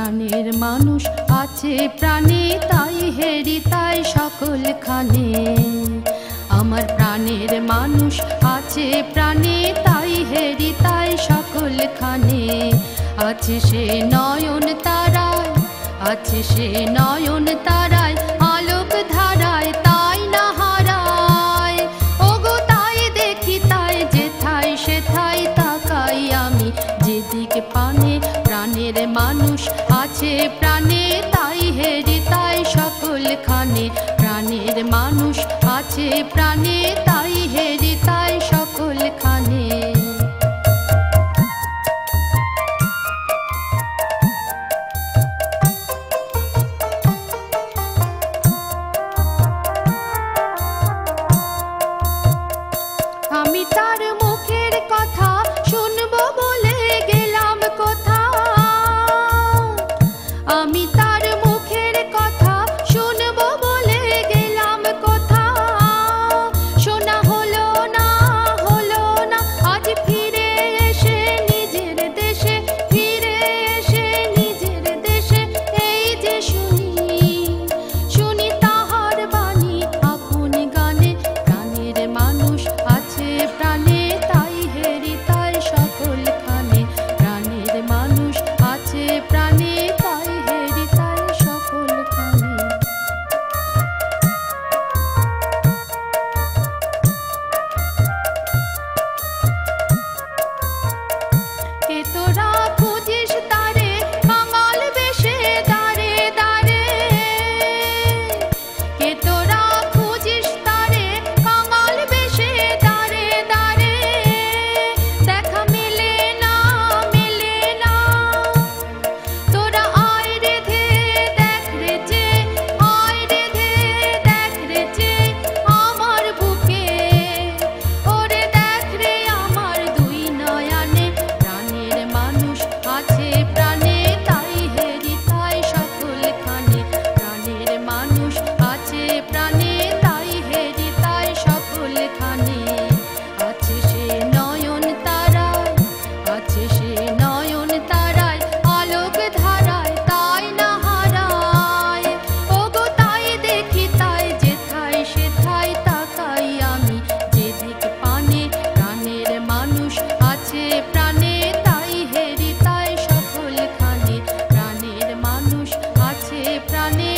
প্রাণের মানুষ আছে প্রাণে তাই হেরি তাই সকলখানে। আমার প্রাণের মানুষ আছে প্রাণে তাই হেরি তাই সকলখানে। আছে সে নয়ন তারায়, আছে সে নয়ন তারায়, আলোক ধারায় তাই না হারায়। ওগো তাই দেখি তাই যেথায় সেথায় তাকাই আমি, যেদিকে পানে প্রাণের মানুষ আছে প্রাণে তাই হেরি তাই সকলখানে। প্রাণের মানুষ আছে প্রাণে তাই হেরি তাই সকলখানে। আমি তার মুখের কথা শুনবো বলে গেলাম কোথা, আমি তার মুখের কথা শুনবো বলে গেলাম কোথা। শোনা হলো না হলো না আজ ফিরে এসে নিজের দেশে, ফিরে এসে নিজের দেশে। এই যে শুনি শুনি তাহার বাণী আপন গানে। প্রাণের মানুষ আছে প্রাণে তাই হেরি তাই সকলখানে। প্রাণের মানুষ আছে প্রাণে তাই হেরি তাই সকলখানে। কে তোরা খুঁজিস তারে কাঙাল বেশে দাঁড়ে দাঁড়ে, কে তোরা খুঁজিস তারে কাঙাল বেশে দাঁড়ে দাঁড়ে। দেখা মেলে না মেলে না, তোরা আয় রেধে দেখ রে যে, আয় রেধে দেখ রে যে আমার বুকে। ওরে দেখ রে আমার দুই নয়নে। প্রাণের মানুষ আছে প্রাণে তাই হেরি তাই সকলখানে। প্রাণের মানুষ আছে প্রাণে তাই হেরি তাই সকলখানে। আছে সে নয়ন তারায়, আছে সে নয়ন তারায়, আলোক ধারায় তাই না হারায়। ওগো তাই দেখি তাই যেথায় সেথায় তাকাই আমি, যেদিক পানে প্রাণের মানুষ আছে প্রাণে তাই হেরি তাই সকলখানে। প্রাণের মানুষ আছে প্রাণে